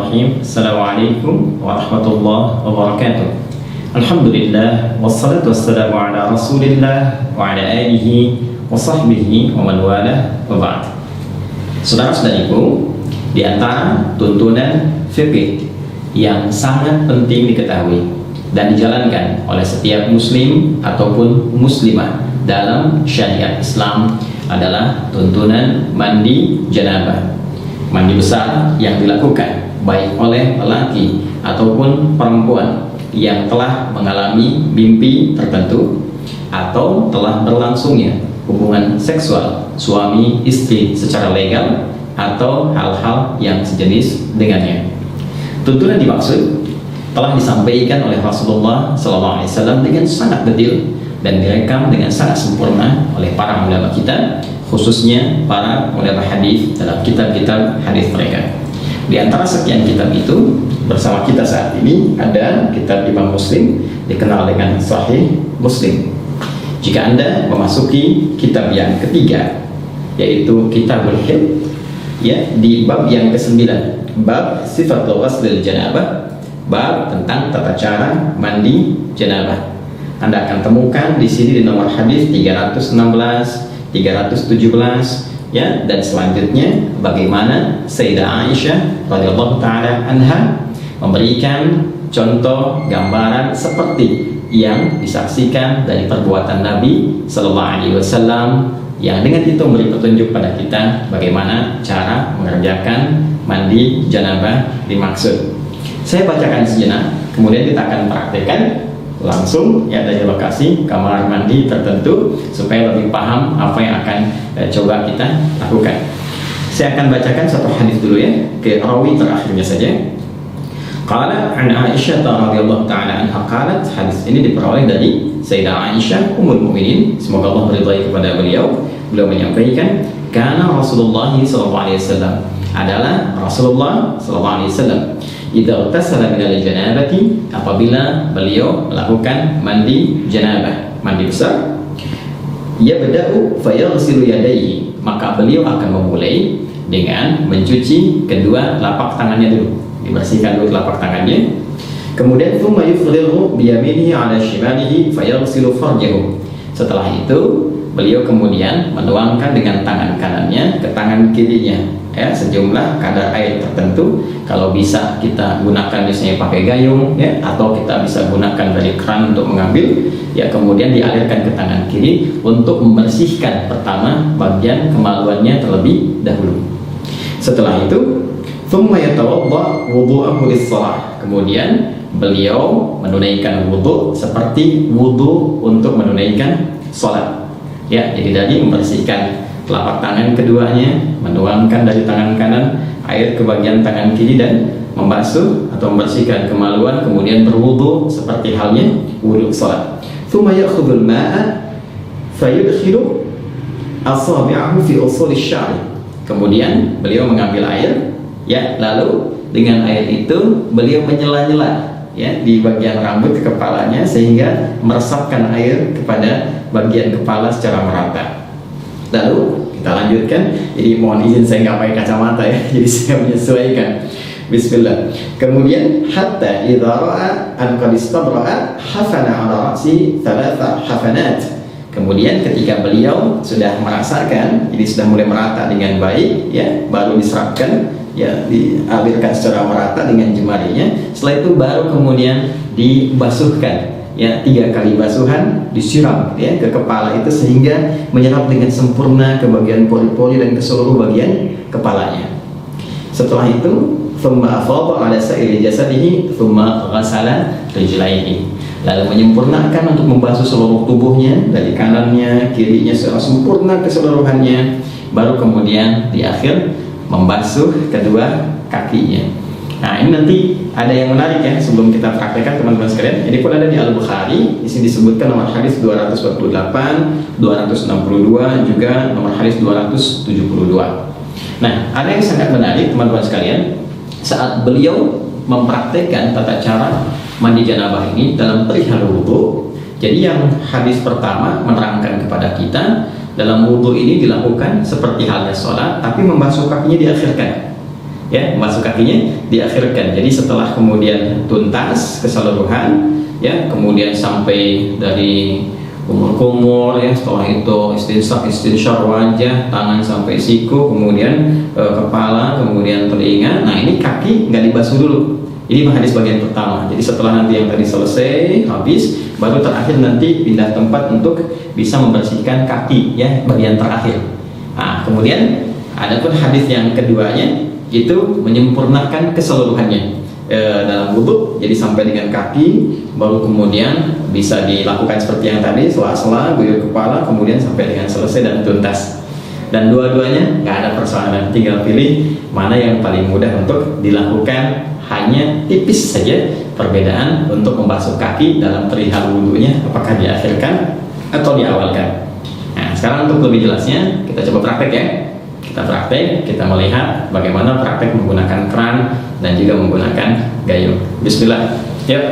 Bismillahirrahmanirrahim. Assalamualaikum warahmatullahi wabarakatuh. Alhamdulillah wassalatu wassalamu ala Rasulillah wa ala alihi wa sahbihi wa man walah wa ba'd. Saudara-saudariku, di antara tuntunan fikih yang sangat penting diketahui dan dijalankan oleh setiap muslim ataupun muslimah dalam syariat Islam adalah tuntunan mandi janabah. Mandi besar yang dilakukan baik oleh lelaki ataupun perempuan yang telah mengalami mimpi tertentu atau telah berlangsungnya hubungan seksual suami istri secara legal atau hal-hal yang sejenis dengannya. Tuntunan dimaksud telah disampaikan oleh Rasulullah SAW dengan sangat detail dan direkam dengan sangat sempurna oleh para ulama kita, khususnya para ulama hadis dalam kitab-kitab hadis mereka. Di antara sekian kitab itu, bersama kita saat ini ada kitab Imam Muslim dikenal dengan Sahih Muslim. Jika Anda memasuki kitab yang ketiga, yaitu Kitabul Haid, ya, di bab yang ke-9, bab Sifatul Ghuslil Janabah, bab tentang tata cara mandi janabah. Anda akan temukan di sini di nomor hadis 316, 317, ya, dan selanjutnya bagaimana Sayyidah Aisyah radhiyallahu taala anha memberikan contoh gambaran seperti yang disaksikan dari perbuatan Nabi sallallahu alaihi wasallam, yang dengan itu memberi petunjuk pada kita bagaimana cara mengerjakan mandi janabah dimaksud. Saya bacakan sejenak, kemudian kita akan praktekkan langsung ya dari lokasi kamar mandi tertentu supaya lebih paham apa yang akan coba kita lakukan. Saya akan bacakan satu hadis dulu ya, ke rawi terakhirnya saja. Qala an Aisyah radhiyallahu taala anha qalat, hadis ini diperoleh dari Sayyidah Aisyah Ummul Mukminin, semoga Allah meridai kepada beliau. Beliau menyampaikan, kana Rasulullah sallallahu alaihi wasallam, adalah Rasulullah sallallahu alaihi wasallam, idza tasala min al-janabati, apabila beliau melakukan mandi janabah, mandi besar, yabda'u fayaghsilu yadayhi, maka beliau akan memulai dengan mencuci kedua telapak tangannya dulu, dibersihkan dulu telapak tangannya. Kemudian thumma yufrigu bi yaminihi 'ala shimalihi fayaghsilu farjahu. Setelah itu beliau kemudian menuangkan dengan tangan kanannya ke tangan kirinya, ya, sejumlah kadar air tertentu. Kalau bisa kita gunakan misalnya pakai gayung, ya, atau kita bisa gunakan dari keran untuk mengambil, ya, kemudian dialirkan ke tangan kiri untuk membersihkan pertama bagian kemaluannya terlebih dahulu. Setelah itu thumma yatawadda wudu'ahu lis-shalah, kemudian beliau menunaikan wudu seperti wudu untuk menunaikan salat, ya, jadi dari membersihkan telapak tangan keduanya, menuangkan dari tangan kanan air ke bagian tangan kiri dan membasuh atau membersihkan kemaluan, kemudian berwudu seperti halnya wudu salat. Tsumma ya'khudhul ma'a fayudkhilu asabi'ahu fi usul asy-sya'ri. Kemudian beliau mengambil air, ya, lalu dengan air itu beliau menyela-nyela, ya, di bagian rambut kepalanya sehingga meresapkan air kepada bagian kepala secara merata. Lalu kita lanjutkan. Jadi mohon izin saya nggak pakai kacamata ya, jadi saya menyesuaikan. Bismillah. Kemudian hatta idza ra'a an qad istabra'a hafana 'ala ra'si thalatha hafanat. Kemudian ketika beliau sudah merasakan, jadi sudah mulai merata dengan baik, ya, baru diserapkan, ya, dialirkan secara merata dengan jemarinya. Setelah itu baru kemudian dibasuhkan, ya, 3 kali basuhan disiram, ya, ke kepala itu sehingga menyerap dengan sempurna ke bagian pori-pori dan ke seluruh bagian kepalanya. Setelah itu thumma afadha 'ala sa'iri jasadihi thumma ghasala rijlaihi, lalu menyempurnakan untuk membasuh seluruh tubuhnya dari kanannya kirinya secara sempurna keseluruhannya, baru kemudian di akhir membasuh kedua kakinya. Nah, ini nanti ada yang menarik ya sebelum kita praktekkan teman-teman sekalian. Ini pun ada di Al-Bukhari, di sini disebutkan nomor hadis 248, 262, juga nomor hadis 272. Nah, ada yang sangat menarik teman-teman sekalian saat beliau mempraktekkan tata cara mandi janabah ini dalam perihal wudu. Jadi yang hadis pertama menerangkan kepada kita dalam wudu ini dilakukan seperti halnya sholat, tapi membasuh kakinya diakhirkan. ya, membasuh kakinya diakhirkan. Jadi setelah kemudian tuntas keseluruhan, ya, kemudian sampai dari kumur-kumur, ya, setelah itu istinsyaq wajah, tangan sampai siku, kemudian kepala, kemudian telinga. Nah, ini kaki nggak dibasuh dulu. Ini hadis bagian pertama. Jadi setelah nanti yang tadi selesai, habis, baru terakhir nanti pindah tempat untuk bisa membersihkan kaki, ya, bagian terakhir. Nah, kemudian adapun hadis yang keduanya itu menyempurnakan keseluruhannya dalam wudhu. Jadi sampai dengan kaki, baru kemudian bisa dilakukan seperti yang tadi, sela-sela, guyur kepala, kemudian sampai dengan selesai dan tuntas. Dan dua-duanya nggak ada persoalan, tinggal pilih mana yang paling mudah untuk dilakukan. Hanya tipis saja perbedaan untuk membasuh kaki dalam perihal wudhunya, apakah diakhirkan atau diawalkan. Nah, sekarang untuk lebih jelasnya kita coba praktek, ya. Kita praktek, kita melihat bagaimana praktek menggunakan keran dan juga menggunakan gayung. Bismillah. Yuk.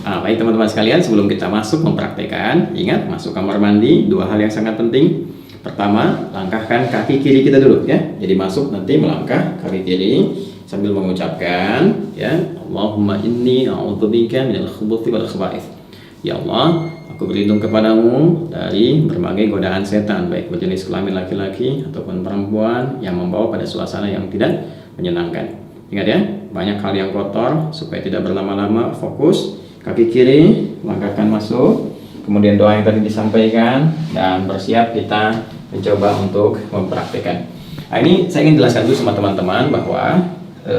Baik teman-teman sekalian, sebelum kita masuk mempraktekkan, ingat masuk kamar mandi, dua hal yang sangat penting. Pertama, langkahkan kaki kiri kita dulu, ya. Jadi masuk nanti melangkah kaki kiri sambil mengucapkan, ya, Allahumma inni a'udzubika minal khubuthi wal khaba'ith. Ya Allah, aku berlindung kepadamu dari berbagai godaan setan, baik berjenis kelamin laki-laki ataupun perempuan yang membawa pada suasana yang tidak menyenangkan. Ingat, ya, banyak hal yang kotor. Supaya tidak berlama-lama, fokus kaki kiri, langkahkan masuk, kemudian doa yang tadi disampaikan, dan bersiap kita mencoba untuk mempraktikkan. Nah, ini saya ingin jelaskan dulu sama teman-teman bahwa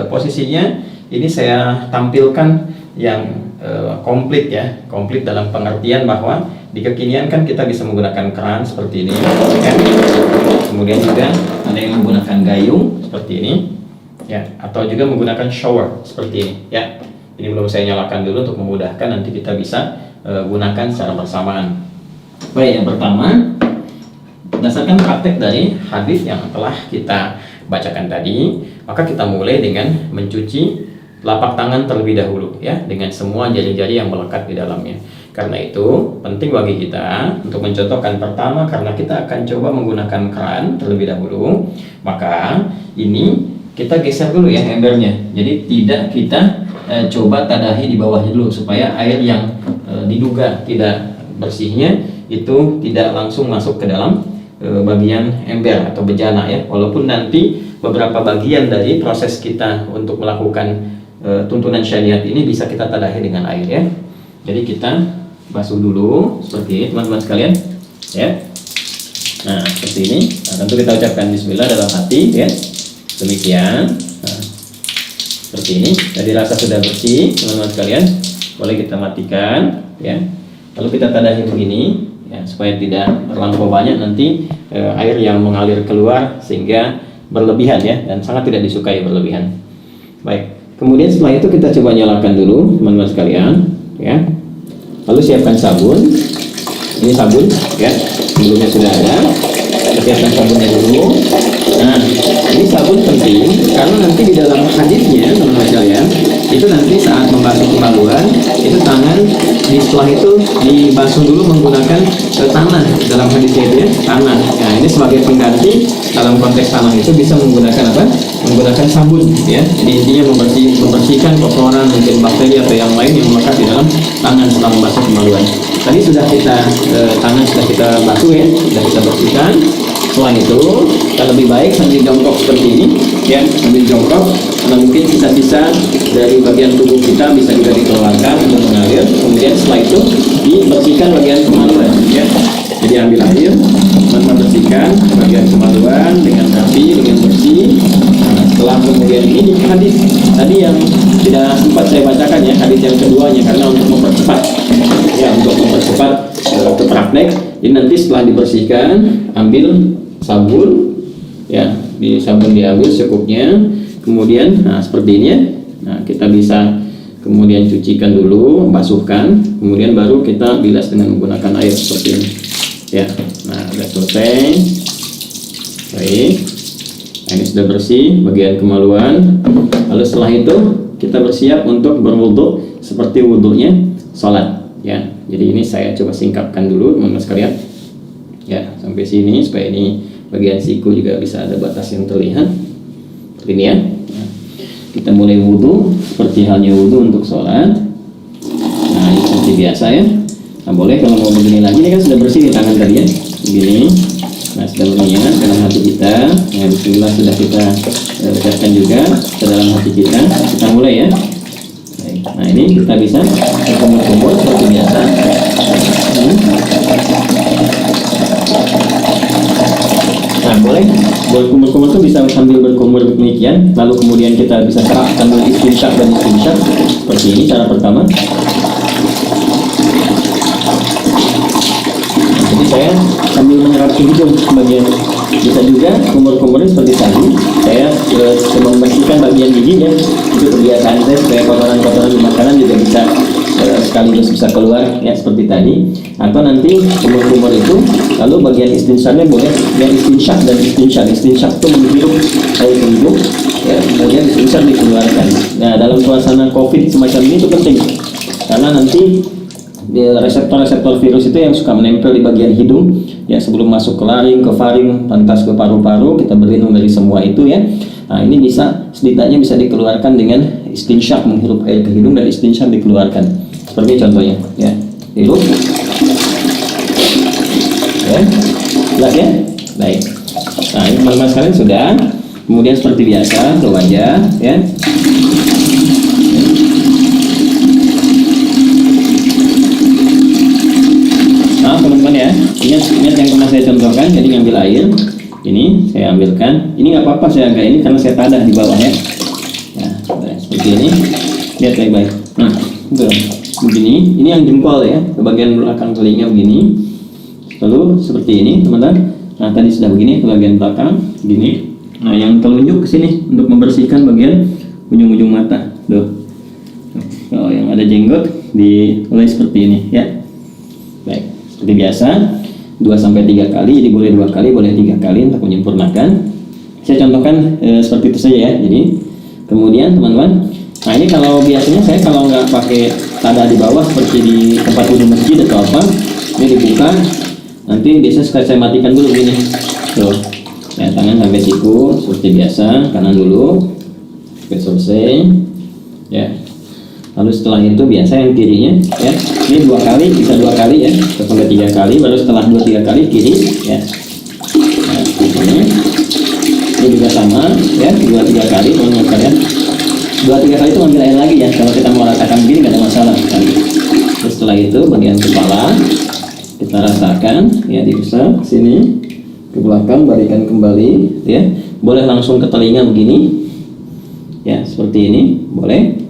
posisinya ini saya tampilkan yang komplit, ya, komplit dalam pengertian bahwa di kekinian kan kita bisa menggunakan keran seperti ini, ya. Kemudian juga ada yang menggunakan gayung seperti ini, ya, atau juga menggunakan shower seperti ini, ya. Ini belum saya nyalakan dulu untuk memudahkan, nanti kita bisa gunakan secara bersamaan. Baik, yang pertama, berdasarkan praktek dari hadis yang telah kita bacakan tadi, maka kita mulai dengan mencuci telapak tangan terlebih dahulu, ya, dengan semua jari-jari yang melekat di dalamnya. Karena itu penting bagi kita untuk mencontohkan. Pertama, karena kita akan coba menggunakan keran terlebih dahulu, maka ini kita geser dulu, ya, embernya. Jadi tidak kita coba tadahi di bawahnya dulu, supaya air yang diduga tidak bersihnya itu tidak langsung masuk ke dalam bagian ember atau bejana, ya. Walaupun nanti beberapa bagian dari proses kita untuk melakukan tuntunan syariat ini bisa kita tadahi dengan air, ya. Jadi kita basuh dulu seperti ini teman-teman sekalian, ya. Nah, seperti ini. Nah, tentu kita ucapkan bismillah dalam hati, ya. Demikian. Nah, seperti ini. Jadi rasa sudah bersih teman-teman sekalian, boleh kita matikan, ya. Lalu kita tadahi begini, ya, supaya tidak terlampau banyak nanti air yang mengalir keluar sehingga berlebihan, ya, dan sangat tidak disukai berlebihan. Baik, kemudian setelah itu kita coba nyalakan dulu teman-teman sekalian, ya. Lalu siapkan sabun. Ini sabun, ya, sebelumnya sudah ada. Kita siapkan sabunnya dulu. Nah, ini sabun penting karena nanti di dalam hadisnya teman-teman sekalian, itu nanti saat membasuh kemaluan, itu tangan setelah itu dibasuh dulu menggunakan tanah. Dalam hadisnya itu, ya, tanah. Nah, ini sebagai pengganti dalam konteks tanah itu bisa menggunakan apa? Menggunakan sabun, ya. Jadi intinya membersihkan kotoran, mungkin bakteri atau yang lain yang melekat di dalam tangan setelah membasuh kemaluan. Tadi sudah kita tangan sudah kita basuh, ya, sudah kita bersihkan. Setelah itu kita lebih baik sambil jongkok seperti ini, ya, sambil jongkok, karena mungkin sisa-sisa dari bagian tubuh kita bisa juga dikeluarkan untuk mengalir. Kemudian setelah itu dibersihkan bagian kemaluan, ya. Jadi ambil air, membersihkan bagian kemaluan dengan rapi, dengan bersih. Nah, setelah kemudian ini hadis tadi yang tidak sempat saya bacakan, ya, hadis yang keduanya, karena untuk mempercepat, ya, untuk mempercepat ke praktek. Ini nanti setelah dibersihkan, ambil sabun, ya, di sabun diambil secukupnya. Kemudian, nah, seperti ini, ya. Nah, kita bisa kemudian cucikan dulu, basuhkan, kemudian baru kita bilas dengan menggunakan air seperti ini, ya. Nah, sudah selesai. Baik, nah, ini sudah bersih bagian kemaluan. Lalu setelah itu kita bersiap untuk berwudu seperti wudunya sholat, ya. Jadi ini saya coba singkapkan dulu teman-teman sekalian, ya, sampai sini supaya ini bagian siku juga bisa ada batas yang terlihat. ini ya. Kita mulai wudhu seperti halnya wudhu untuk sholat. Nah, ini seperti biasa ya. Nah, boleh kalau mau begini lagi, ini kan sudah bersih nih tangan tadi ya, begini. Nah, sudah mengingat dalam hati kita. Ya, bismillah sudah kita ucapkan juga ke dalam hati kita. Kita mulai ya. Baik. Nah, ini kita bisa kumur-kumur seperti biasa. Nah, boleh kumur-kumur itu bisa sambil berkumur demikian, lalu kemudian kita bisa serap sambil istinsyak dan istinsyak seperti ini cara pertama. Jadi saya sambil menyerap hidung bagian, bisa juga kumur-kumurnya seperti tadi. Saya coba membersihkan bagian gigi ya, itu kebiasaan saya supaya kotoran-kotoran di makanan juga bisa sekaligus bisa keluar ya seperti tadi. Atau nanti kumur-kumur itu lalu bagian istinsyaknya boleh yang istinsyak dan istinsyak itu menghirup air ke hidung ya, bagian istinsyak dikeluarkan. Nah, dalam suasana COVID semacam ini itu penting karena nanti reseptor-reseptor virus itu yang suka menempel di bagian hidung ya, sebelum masuk ke laring, ke faring, lantas ke paru-paru, kita berlindung dari semua itu ya. Nah, ini bisa setidaknya bisa dikeluarkan dengan istinsyak, menghirup air ke hidung dan istinsyak dikeluarkan. Seperti contohnya ya, hirup ya, jelas ya. Baik. Nah, ini teman-teman sekalian sudah. Kemudian seperti biasa ke wajah ya. Nah, teman-teman ya, ingat yang pernah saya contohkan. Jadi ngambil air, ini saya ambilkan. Ini nggak apa-apa saya agak ini karena saya tadah di bawah ya. Ya, seperti ini. Lihat baik-baik. Nah, betul. Begini. Ini yang jempol ya, ke bagian belakang telinga begini. Lalu seperti ini, teman-teman. Nah, tadi sudah begini ke bagian belakang, begini. Nah, yang telunjuk ke sini untuk membersihkan bagian ujung-ujung mata. Tuh. Kalau yang ada jenggot dimulai seperti ini ya. Baik. Seperti biasa 2-3 kali, jadi boleh 2 kali, boleh 3 kali untuk menyempurnakan. Saya contohkan seperti itu saja ya. Jadi kemudian teman-teman, nah ini kalau biasanya saya kalau nggak pakai tadah di bawah seperti di tempat wudhu masjid atau apa, ini dibuka, nanti biasanya saya matikan dulu begini. Tuh, ya, tangan sampai siku seperti biasa, kanan dulu sampai selesai ya. Lalu setelah itu biasa yang kirinya ya, ini 2 kali, bisa 2 kali ya, sampai 3 kali, baru setelah 2-3 kali kiri ya. Nah, ini juga sama ya, 2-3 kali teman-teman sekalian. 2-3 kali itu ambil air lagi ya, kalau kita mau rasakan begini nggak ada masalah sekali. Terus setelah itu bagian kepala kita rasakan ya, diusap sini ke belakang, balikan kembali ya. Boleh langsung ke telinga begini ya, seperti ini boleh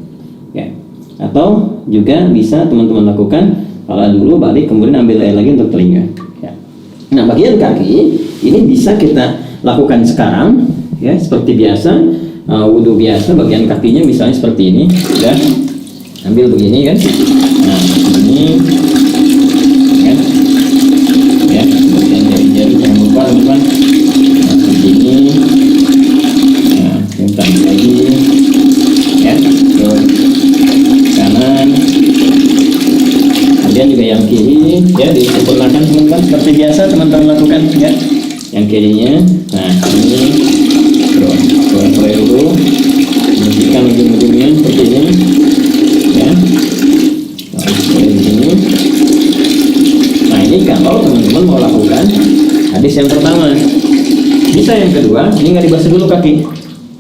ya. Atau juga bisa teman-teman lakukan kepala dulu, balik, kemudian ambil air lagi untuk telinga ya. Nah, bagian kaki ini bisa kita lakukan sekarang ya, seperti biasa wudhu biasa. Bagian kakinya misalnya seperti ini ya, ambil begini kan. Nah, ini kan ya, bagian jari-jari jangan lupa teman-teman. Nah, seperti ini. Nah, kita ambil lagi ya, ke kanan, kemudian juga yang kiri ya, disempurnakan teman-teman seperti biasa teman-teman lakukan ya, yang kirinya. Nah, ini boleh dulu bersihkan ujung-ujungnya seperti ini ya. Boleh begini. Nah, ini kalau teman-teman mau lakukan hadis yang pertama. Bisa yang kedua, ini nggak dibasuh dulu kaki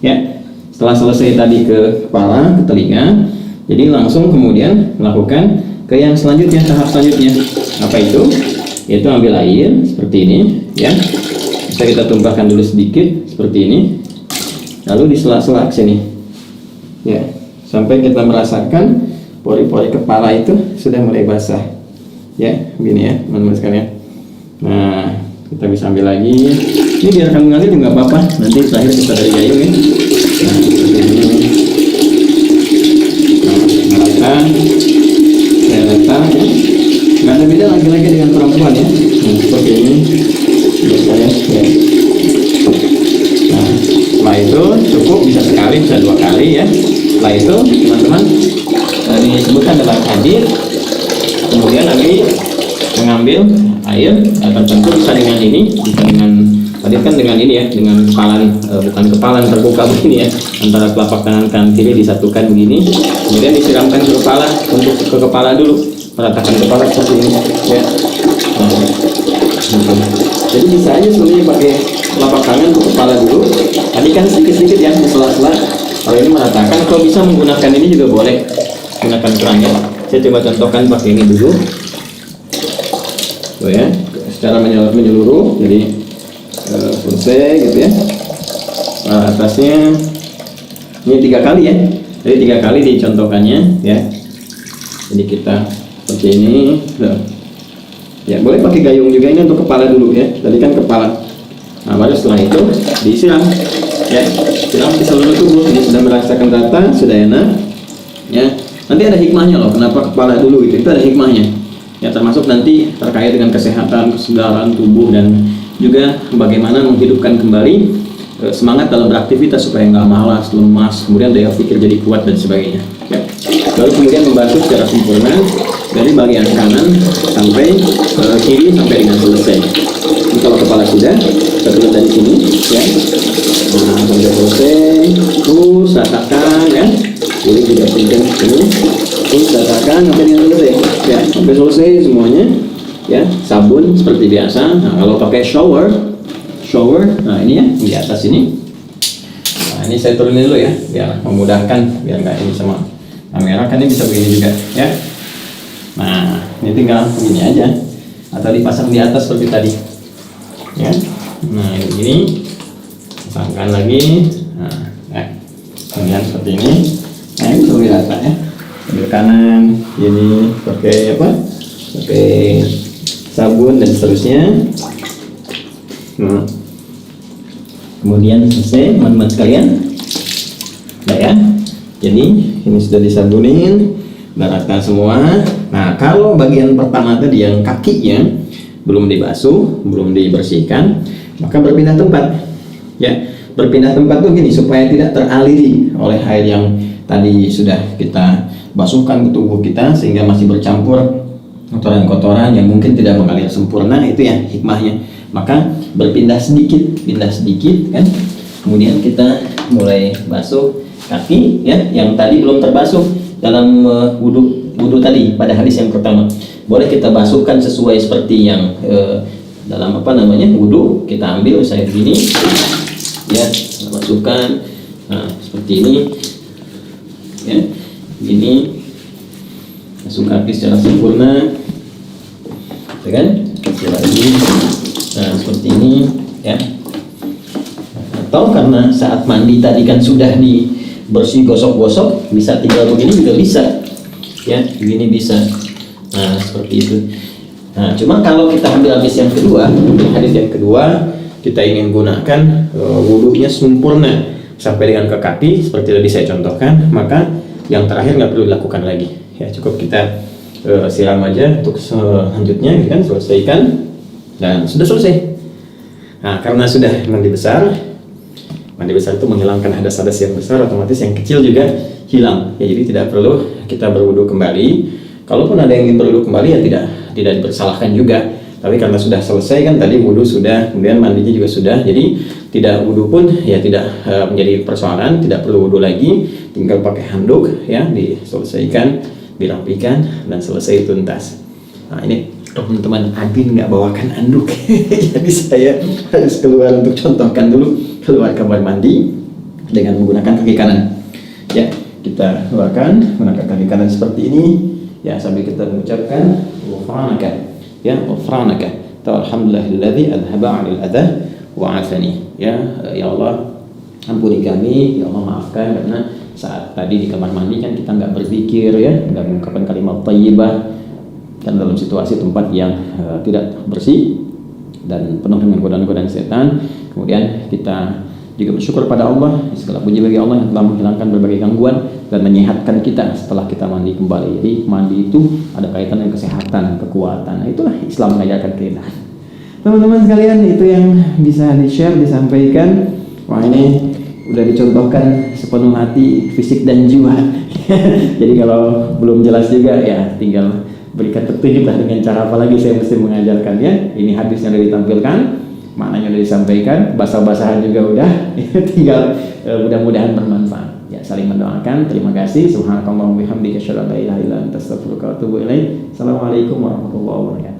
ya. Setelah selesai tadi ke kepala, ke telinga, jadi langsung kemudian melakukan ke yang selanjutnya, tahap selanjutnya. Apa itu? Yaitu ambil air seperti ini ya. Bisa kita tumpahkan dulu sedikit seperti ini. Lalu di sela-sela sini ya, sampai kita merasakan pori-pori kepala itu sudah mulai basah ya, begini ya teman-teman sekalian. Nah, kita bisa ambil lagi. Ini biarkan mengalir juga nggak apa-apa, nanti terakhir kita dari gayung ya. Nah, seperti ini. Nah, saya letak ya. Nggak ada beda laki-laki dengan perempuan ya. Nah, seperti ini biasanya ya. Nah, setelah itu cukup, bisa sekali, bisa 2 kali ya. Setelah itu teman-teman, disebutkan dalam hadis, kemudian Nabi mengambil air, tentu bisa dengan ini, bisa dengan Tadi kan dengan ini ya, dengan kepalan, bukan kepalan terbuka begini ya, antara telapak tangan kanan kiri disatukan begini, kemudian disiramkan ke kepala, untuk ke kepala dulu, meratakan kepala seperti ini ya. Jadi bisa aja sebenarnya pakai telapak tangan ke kepala dulu. Tadi kan sedikit-sedikit ya, sela-sela. Kalau ini meratakan, kalau bisa menggunakan ini juga boleh, gunakan kerangnya. Saya coba contohkan pakai ini dulu. Tuh ya, secara menyeluruh, jadi selesai gitu ya. Nah, atasnya ini 3 kali ya, jadi 3 kali dicontohkannya ya. Jadi kita seperti ini. Ya, boleh pakai gayung juga, ini untuk kepala dulu ya. Tadi kan kepala. Nah, baru setelah itu disiram ya. Siram di seluruh tubuh. Ini sudah merasakan rata, sudah enak ya. Nanti ada hikmahnya loh, kenapa kepala dulu itu ada hikmahnya. Ya, termasuk nanti terkait dengan kesehatan, kesegaran tubuh, dan juga bagaimana menghidupkan kembali semangat dalam beraktivitas supaya nggak malas, lemas, kemudian daya pikir jadi kuat dan sebagainya ya. Lalu kemudian membantu secara sempurna dari bagian kanan sampai kiri sampai dengan selesai. Ini kalau kepala sudah, kita tulis dari sini ya. Nah, sampai selesai, terus rasakan ya. Jadi juga penting ini, terus rasakan sampai dengan selesai ya, sampai selesai semuanya ya. Sabun seperti biasa. Nah, kalau pakai shower, nah ini ya di atas ini. Nah, ini saya turunin dulu ya, biar memudahkan, biar nggak ini sama kamera, kan ini bisa begini juga ya. Nah, ini tinggal begini aja, atau dipasang di atas seperti tadi ya. Nah, ini pasangkan lagi. Nah, kemudian seperti ini. Nah, ini lebih rata ya. Ambil kanan, ini pakai apa? Pakai sabun dan seterusnya. Nah, kemudian selesai teman-teman sekalian. Nah ya, jadi ini sudah disabunin, rata semua. Nah, kalau bagian pertama tadi yang kakinya belum dibasuh, belum dibersihkan, maka berpindah tempat ya. Berpindah tempat tuh gini, supaya tidak teraliri oleh air yang tadi sudah kita basuhkan ke tubuh kita, sehingga masih bercampur kotoran-kotoran yang mungkin tidak mengalir sempurna. Itu ya hikmahnya. Maka berpindah sedikit, pindah sedikit kan. Kemudian kita mulai basuh kaki ya, yang tadi belum terbasuh dalam wudhu tadi pada hadis yang pertama. Boleh kita basuhkan sesuai seperti yang dalam apa namanya wudhu. Kita ambil misalnya begini ya, kita masukkan. Nah, seperti ini ya, ini masuk kaki secara sempurna ya kan. Kasih lagi. Nah, seperti ini ya. Atau karena saat mandi tadi kan sudah dibersih, gosok-gosok, bisa tinggal begini juga bisa ya, begini bisa. Nah, seperti itu. Nah, cuma kalau kita ambil hadis yang kedua, kita ingin gunakan wudhunya sempurna sampai dengan ke kaki seperti tadi saya contohkan, maka yang terakhir nggak perlu dilakukan lagi ya, cukup kita siram aja untuk selanjutnya gitu kan, selesaikan dan sudah selesai. Nah, karena sudah mandi besar itu menghilangkan hadas-hadas yang besar, otomatis yang kecil juga hilang ya, jadi tidak perlu kita berwudu kembali. Kalaupun ada yang ingin berwudu kembali ya tidak dipersalahkan juga, tapi karena sudah selesai kan tadi wudu sudah, kemudian mandinya juga sudah, jadi tidak wudu pun ya tidak menjadi persoalan, tidak perlu wudu lagi, tinggal pakai handuk ya, diselesaikan, dirapikan dan selesai tuntas. Nah, ini teman-teman admin nggak bawakan handuk jadi saya harus keluar untuk contohkan dulu, keluar kamar mandi dengan menggunakan kaki kanan ya. Kita keluarkan menggunakan kaki kanan seperti ini ya, sambil kita mengucapkan ghufranaka ya, ghufranaka alhamdulillahilladzi adhaba 'anil adha wa 'afani ya. Ya Allah, ampuni kami, ya Allah maafkan, karena saat tadi di kamar mandi kan kita nggak berzikir ya, nggak mengucapkan kalimat thayyibah, dan dalam situasi tempat yang tidak bersih dan penuh dengan godaan-godaan setan. Kemudian kita juga bersyukur pada Allah, segala puji bagi Allah yang telah menghilangkan berbagai gangguan dan menyehatkan kita setelah kita mandi kembali. Jadi mandi itu ada kaitan dengan kesehatan, kekuatan. Nah, itulah Islam mengajarkan kita. Teman-teman sekalian, itu yang bisa di-share, disampaikan. Wah, ini udah dicontohkan sepenuh hati, fisik dan jiwa. Jadi kalau belum jelas juga ya tinggal berikan petunjuk lah dengan cara apa lagi saya mesti mengajarkannya. Ini hadis yang sudah ditampilkan maknanya sudah disampaikan, basah-basahan juga udah, tinggal mudah-mudahan bermanfaat. Ya, saling mendoakan. Terima kasih. Subhanakallahumma wa bihamdika asyhadu an la ilaha illa anta astaghfiruka wa atubu ilaik. Assalamualaikum warahmatullahi wabarakatuh.